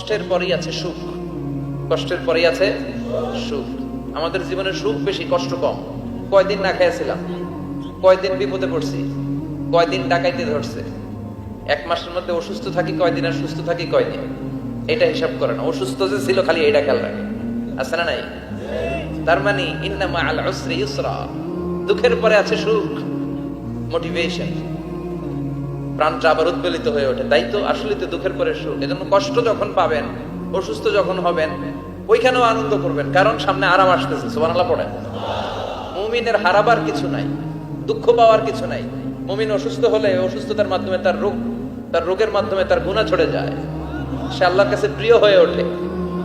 কষ্টের পরেই আছে সুখ, কষ্টের পরেই আছে সুখ। আমাদের জীবনে সুখ বেশি, কষ্ট কম। কয়দিন না খাইছিলাম, কয়দিন বিপদে পড়ছি, কয়দিন ডাকাইতে ধরছে, এক মাসের মধ্যে অসুস্থ থাকি কয়দিন আর সুস্থ থাকি কয়দিন, এটা হিসাব করে না। অসুস্থ যে ছিল খালি এটা খেয়াল রাখে, আছে না নাই? তার মানে ইন্না মাআল উসরি ইউসরা, দুঃখের পরে আছে সুখ, মোটিভেশন, প্রাণটা আবার উদ্বেলিত হয়ে ওঠে। তাই তো আসলে তো দুঃখের পরে সুখ। এজন্য কষ্ট যখন পাবেন, অসুস্থ যখন হবেন, ওইখানেও আনন্দ করবেন, কারণ সামনে আরাম আসতেছে। সুবহানাল্লাহ পড়েন। মুমিনের হারাবার কিছু নাই, দুঃখ পাওয়ার কিছু নাই। মুমিন অসুস্থ হলে অসুস্থতার মাধ্যমে তার রোগের মাধ্যমে তার গুনাহ ছড়ে যায়, সে আল্লাহর কাছে প্রিয় হয়ে ওঠে।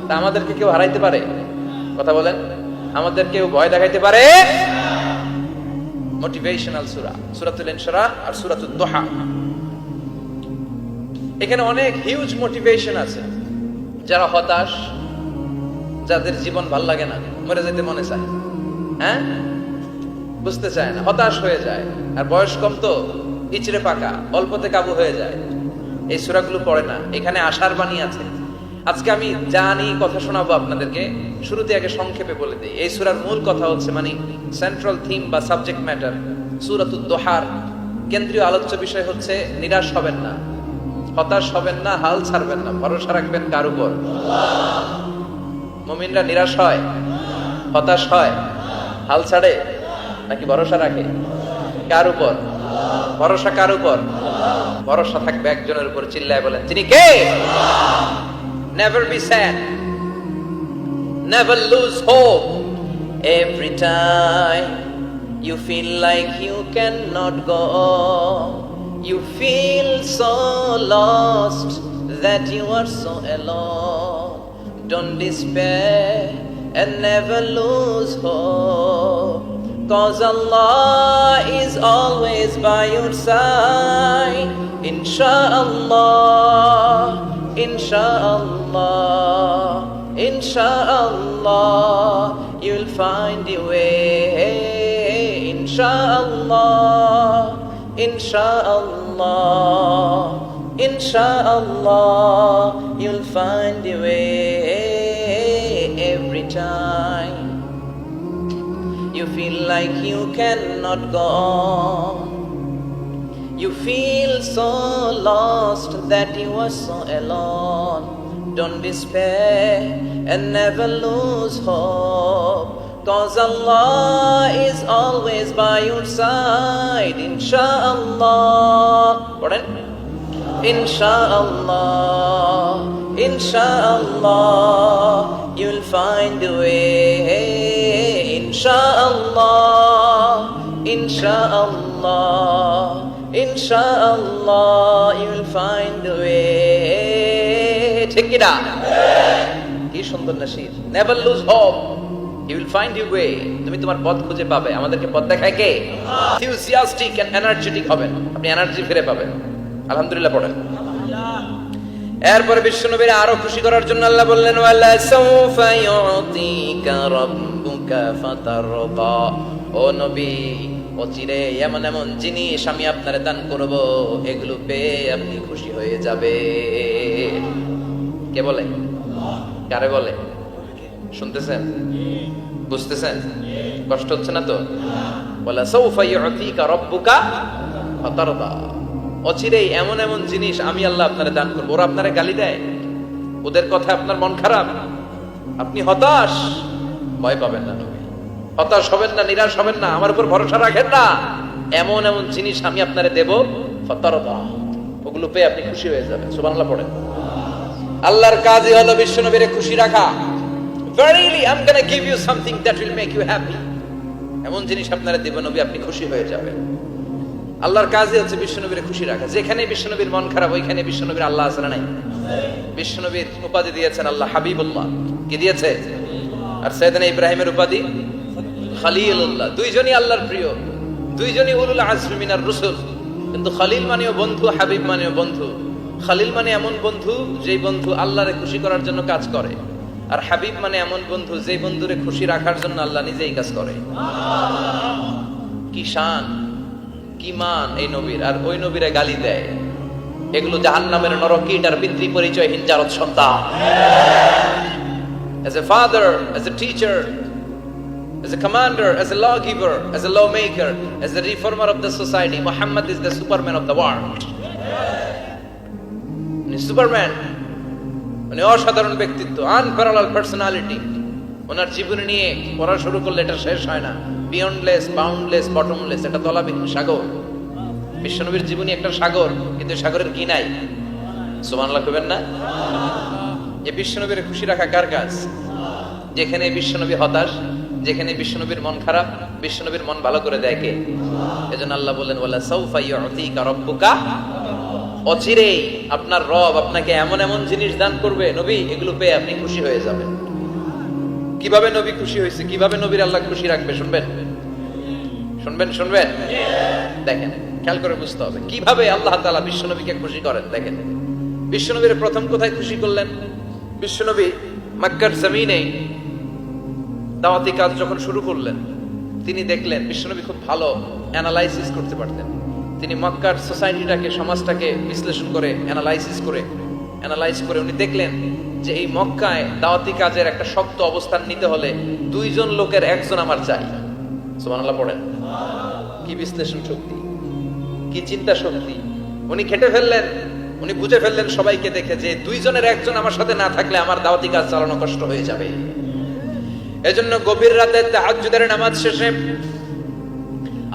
তা আমাদেরকে কেউ হারাইতে পারে? কথা বলেন, আমাদের কেউ ভয় দেখাইতে পারে? মোটিভেশনাল সূরা, সূরাতুল ইনশিরাহ আর সূরাতুদ দুহা। এখানে অনেক হিউজ মোটিভেশন আছে। যারা হতাশ, যাদের জীবন ভাল লাগে না, মরে যেতে মনে চায়, হ্যাঁ, বুঝতে চায় না, হতাশ হয়ে যায়, আর বয়স কম তো ইচড়ে পাকা, অল্পতে কাবু হয়ে যায়, এই সূরাগুলো পড়ে না। এখানে আশার বাণী আছে। আজকে আমি জানি কথা শোনাবো আপনাদেরকে, শুরুতে আগে সংক্ষেপে বলে দিই। এই সূরার মূল কথা হচ্ছে, মানে সেন্ট্রাল থিম বা সাবজেক্ট ম্যাটার, সূরাতুদ দুহার কেন্দ্রীয় আলোচ্য বিষয় হচ্ছে নিরাশ হবেন না, হতাশ হবেন না, হাল ছাড়বেন না, ভরসা রাখবেন কার উপর? মুমিনরা নিরাশ হয়, হতাশ হয়, হাল ছাড়ে নাকি ভরসা রাখে? কার উপর ভরসা? কার উপর ভরসা থাকবে? একজনের উপর। চিল্লায় বলেন, তিনি কে? Never be sad, never lose hope. Every time you feel like you cannot go, you feel so lost that you are so alone. Don't despair and never lose hope, 'cause Allah is always by your side. Insha'Allah, Insha'Allah, Insha'Allah, you'll find your way. Insha'Allah, Insha'Allah, Insha'Allah, you'll find your way. Every time you feel like you cannot go on, you feel so lost that you are so alone. Don't despair and never lose hope, 'cause Allah is always by your side. Insha'Allah, pardon? Insha'Allah, Insha'Allah, you'll find a way. Insha'Allah, Insha'Allah, Insha'Allah, you'll find a way. ঠিক কি না? কি সুন্দর nasheed. Never lose hope, you will find your way. তুমি তোমার পথ খুঁজে পাবে। আমাদেরকে পথ দেখায় কে? Enthusiastic and energetic হবেন, আপনি এনার্জি ফিরে পাবেন। আলহামদুলিল্লাহ পড়েন। এরপরে বিশ্বনবীর আরো খুশি করার জন্য আল্লাহ বললেন, ওয়ালা সাউফা ইউতিকা রাব্বুকা ফাতারদা। ও নবী, অচিরে এমন এমন জিনিস আমি আপনারে দান করব, এগুলো পেয়ে আপনি খুশি হয়ে যাবে। কে বলে? কারে বলে? শুনতেছেন? বুঝতেছেন? কষ্ট হচ্ছে না তো? ওয়ালা সাউফা ইউতিকা রাব্বুকা ফাতারদা। অচিরেই এমন এমন জিনিস আমি আল্লাহ আপনারে দান করবো। ওরা আপনারে গালি দেয়, ওদের কথা আপনার মন খারাপ, আপনি হতাশ, ভয় পাবেন না নবী, হতাশ হবেন না, নিরাশ হবেন না, আমার উপর ভরসা রাখেন না। এমন এমন জিনিস আমি আপনারে দেব, ফাতারদা, ওগুলো পেয়ে আপনি খুশি হয়ে যাবেন। সুবহানাল্লাহ পড়েন। আল্লাহর কাজই হলো বিশ্বনবীরে খুশি রাখা। Verily I'm going to give you something that will make you happy. এমন জিনিস আপনারে দেব নবী, আপনি খুশি হয়ে যাবেন। আল্লাহর কাজই হচ্ছে বিশ্বনবীর খুশি রাখা। যেখানে বিশ্বনবীর মন খারাপ, ওইখানে বিশ্বনবীর আল্লাহ আছে না নাই? বিশ্বনবীর উপাধি দিয়েছেন আল্লাহ হাবিবুল্লাহ। কি দিয়েছে? আর সাইয়েদনা ইব্রাহিমের উপাধি খলিলুল্লাহ। দুইজনই আল্লাহর প্রিয়, দুইজনই উলুল আজমি মিনার রুসুল। কিন্তু খলিল মানেও বন্ধু, হাবিব মানেও বন্ধু। খলিল মানে এমন বন্ধু যেই বন্ধু আল্লাহরে খুশি করার জন্য কাজ করে, আর হাবিব মানে এমন বন্ধু যেই বন্ধুরে খুশি রাখার জন্য আল্লাহ নিজেই কাজ করে। কি শান, কি মান এই নবীর! আর ওই নবীরা গালি দেয়, এগুলো জাহান্নামের নরকীটার পিতৃ পরিচয়হীন জারদ সন্তান। As a father, as a teacher, as a commander, as a lawgiver, as a lawmaker, as a reformer of the society, Muhammad is the Superman of the world. উনি সুপারম্যান, উনি অসাধারণ ব্যক্তিত্ব, আনপ্যারালাল পার্সোনালিটি। ওনার জীবনী নিয়ে পড়া শুরু করলে এটা শেষ হয় না। বিয়ন্ডলেস, বাউন্ডলেস, বটমলেস, এটা তলাবিহীন সাগর। বিশ্বনবীর জীবনী একটা সাগর, কিন্তু সাগরের কি নাই? সুবহানাল্লাহ কইবেন না? এই বিশ্বনবীর খুশি রাখা কার কাজ? যেখানে বিশ্বনবী হতাশ, যেখানে বিশ্বনবীর মন খারাপ, বিশ্বনবীর মন ভালো করে দেয় কে? এজন্য আল্লাহ বললেন ওয়ালা সাউফা ইউতিকা রাব্বুকা, অচিরেই আপনার রব আপনাকে এমন এমন জিনিস দান করবে নবী, এগুলো পেয়ে আপনি খুশি হয়ে যাবেন। কিভাবে নবী খুশি হয়েছে, কিভাবে নবীর আল্লাহ খুশি রাখবে শুনবেন? শুনবেন শুনবেন? দেখেন, খেয়াল করে বুঝতে হবে কিভাবে আল্লাহ তাআলা বিশ্বনবীকে খুশি করেন। দেখেন, বিশ্বনবীর প্রথম কোথায় খুশি করলেন? বিশ্বনবী মক্কার জমিনে দাওয়াতি কাজ যখন শুরু করলেন, তিনি দেখলেন বিশ্বনবী খুব ভালো অ্যানালাইসিস করতে পারতেন। তিনি মক্কার সোসাইটিটাকে, সমাজটাকে বিশ্লেষণ করে অ্যানালাইজ করে উনি দেখলেন যে এই মক্কায় দাওয়াতি কাজের একটা শক্ত অবস্থান নিতে হলে দুইজন লোকের একজন আমার চাই। সুবহানাল্লাহ পড়েন। কি বিশ্লেষণ শক্তি, কি চিন্তা শক্তি! উনি খেটে ফেললেন, উনি বুঝে ফেললেন সবাইকে দেখে যে দুইজনের একজন আমার সাথে না থাকলে আমার দাওয়াতি কাজ চালানো কষ্ট হয়ে যাবে। এজন্য গভীর রাতে তাহাজ্জুদের নামাজ শেষে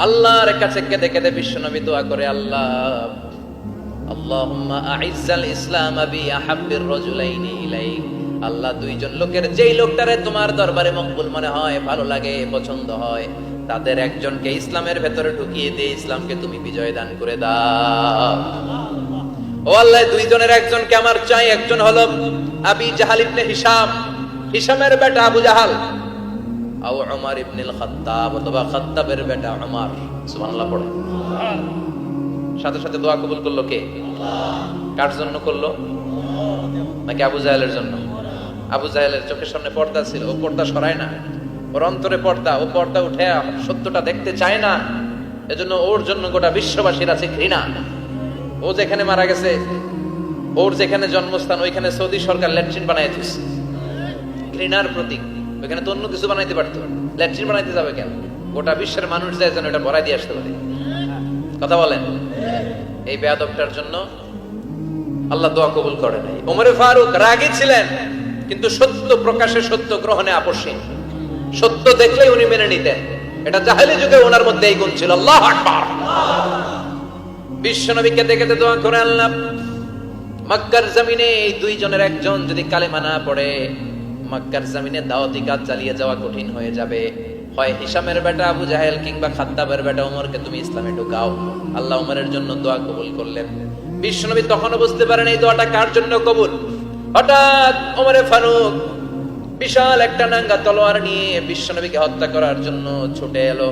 আল্লাহর কাছে কেঁদে কেঁদে বিশ্বনবী দোয়া করে, আল্লাহ আল্লাহুম্মা আইজ্জাল ইসলাম বি আহাব্বির রাজুলাইনি ইলাইক। আল্লাহ, দুইজন লোকের যেই লোকটারে তোমার দরবারে মকবুল মনে হয়, ভালো লাগে, পছন্দ হয়, তাদের একজনকে ইসলামের ভেতরে ঢুকিয়ে দিয়ে ইসলামকে তুমি বিজয় দান করে দাও। ও আল্লাহ, দুইজনের একজনকে আমার চাই। একজন হলো আবি জাহাল ইবনে হিশাম, হিশামের বেটা আবু জাহাল, আও উমর ইবনুল খাত্তাব, অথবা খাত্তাবের বেটা উমর। সুবহানাল্লাহ পড়ে। সাথে সাথে দোয়া কবুল করলো কে? কার জন্য করলো? নাকি আবু জাহেলের জন্য? আবু জাহেলের চোখের সামনে পর্দা ছিল, ও পর্দা সরায় না। ওর অন্তরে পর্দা, ও পর্দা উঠে সত্যটা দেখতে চায় না। এজন্য ওর জন্য গোটা বিশ্ববাসীর আছে ঘৃণা। ও যেখানে মারা গেছে, ওর যেখানে জন্মস্থান, ওইখানে সৌদি সরকার ল্যাট্রিন বানাই দিয়েছে। ঘৃণার প্রতীক। ওইখানে তো অন্য কিছু বানাইতে পারতো, ল্যাট্রিন বানাইতে যাবে কেন? গোটা বিশ্বের মানুষ যায় যেন এটা ভরাই দিয়ে আসতে পারে। কথা বলেন। এই বেয়াদবটার জন্য আল্লাহ দোয়া কবুল করে নাই। ওমরে ফারুক রাগী ছিলেন, কিন্তু সত্য প্রকাশে, সত্য গ্রহণে আপোষহীন। সত্য দেখলেই উনি মেনে নিতেন। এটা জাহেলি যুগে ওনার মধ্যে এই গুণ ছিল। আল্লাহু আকবার। বিশ্বনবীকে দেখে দোয়া করে, আল্লাহ মক্কার জমিনে এই দুইজনের একজন যদি কালেমা না পড়ে, মক্কার জমিনে দাওয়াতি কাজ চালিয়ে যাওয়া কঠিন হয়ে যাবে। হয় হিশামের বেটা আবু জাহেল কিংবা খাত্তাবের বেটা ওমরকে তুমি ইসলামে ঢুকাও। আল্লাহ ওমরের জন্য দোয়া কবুল করলেন। বিশ্বনবী তখনও বুঝতে পারেন এই দোয়াটা কার জন্য কবুল। হঠাৎ ওমরে ফারুক বিশাল একটা নাঙ্গা তলোয়ার নিয়ে বিশ্বনবীকে হত্যা করার জন্য ছুটে এলো।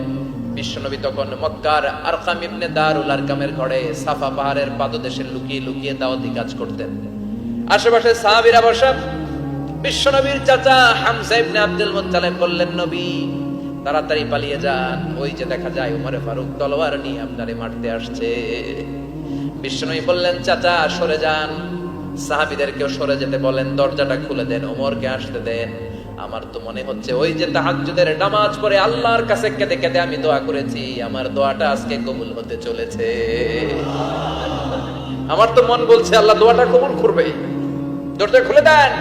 বিশ্বনবী তখন মক্কার আরকাম ইবনে দারুল আরকামের ঘরে সাফা পাহাড়ের পাদদেশে লুকিয়ে লুকিয়ে দাওয়াতি কাজ করতেন। আশেপাশে সাহাবীরা বসা। বিশ্বনবীর চাচা হামজা ইবনে আব্দুল মুত্তালিব বললেন, নবী তাড়াতাড়ি পালিয়ে যান, ওই যে দেখা যায় ওমরে ফারুক তলোয়ার নিয়ে আপনারে মারতে আসছে। বিশ্বনবী বললেন, চাচা সরে যান, সাহাবীদেরকেও সরে যেতে বলেন, দরজাটা খুলে দেন, ওমরকে আসতে দেন। আমার তো মনে হচ্ছে ওই যে তাহাজ্জুদের নামাজ পড়ে আল্লাহর কাছে কেঁদে কেঁদে আমি দোয়া করেছি, আমার দোয়াটা আজকে কবুল হতে চলেছে। আমার তো মন বলছে আল্লাহ দোয়াটা কবুল করবে। দরজা খুলে দেন।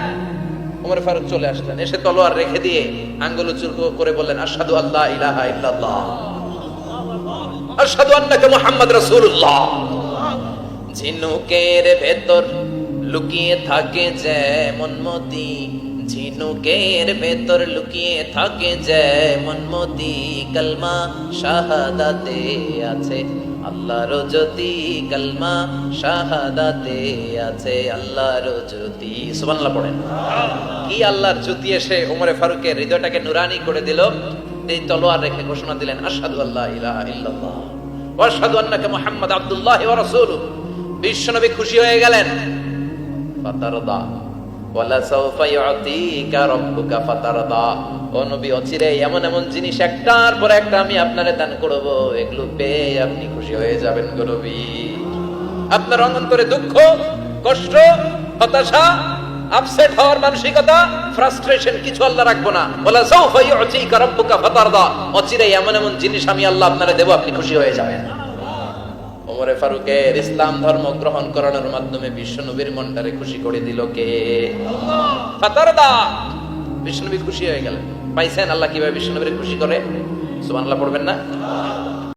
ওমর ফারুক চলে আসলেন, এসে তলোয়ার রেখে দিয়ে আঙ্গুল উঁচু করে বললেন, আশহাদু আল্লা ইলাহা ইল্লাল্লাহ, আশহাদু আন্নাকা মুহাম্মদ রাসূলুল্লাহ। ঝিনুকের ভেতর লুকিয়ে থাকে যেমন মতি, ঝিনুকের ভেতর লুকিয়ে থাকে যেমন মতি, কালমা শাহাদাতে আছে আল্লাহর জ্যোতি, কালমা শাহাদাতে আছে আল্লাহর জ্যোতি। সুবহানাল্লাহ পড়েন। কি আল্লাহর জ্যোতি এসে ওমরে ফারুকের হৃদয়টাকে নুরানি করে দিল। এই তলোয়ার রেখে ঘোষণা দিলেন, আশহাদু আল্লা ইলাহা ইল্লাল্লাহ ওয়া আশহাদু আন্নাকা মুহাম্মাদ আবদুল্লাহি ওয়া রাসূলুহু। বিশ্বনবী খুশি হয়ে গেলেন। ফাতারদা ওয়ালা সাউফা ইউতিকা রাব্বুকা ফাতারদা। ও নবী, অচিরেই এমন এমন জিনিস একটার পর একটা আমি আপনারে দান করব, এগুলো পেয়ে আপনি খুশি হয়ে যাবেন গো নবী। আপনার অন্তরে দুঃখ, কষ্ট, হতাশা, আপসেট হওয়ার মানসিকতা, ফ্রাস্ট্রেশন কিছু আল্লাহ রাখবো না। ওয়ালা সাউফা ইউতিকা রাব্বুকা ফাতারদা, অচিরেই এমন এমন জিনিস আমি আল্লাহ আপনারে দেব, আপনি খুশি হয়ে যাবেন। ওমরে ফারুকের ইসলাম ধর্ম গ্রহণ করানোর মাধ্যমে বিশ্বনবীর মনটারে খুশি করে দিল কে? আল্লাহ। ফাতারদা, বিশ্বনবী খুশি হয়ে গেলেন। পাইছেন আল্লাহ কিভাবে বিশ্বনবীরে খুশি করে? সুবহানাল্লাহ পড়বেন না?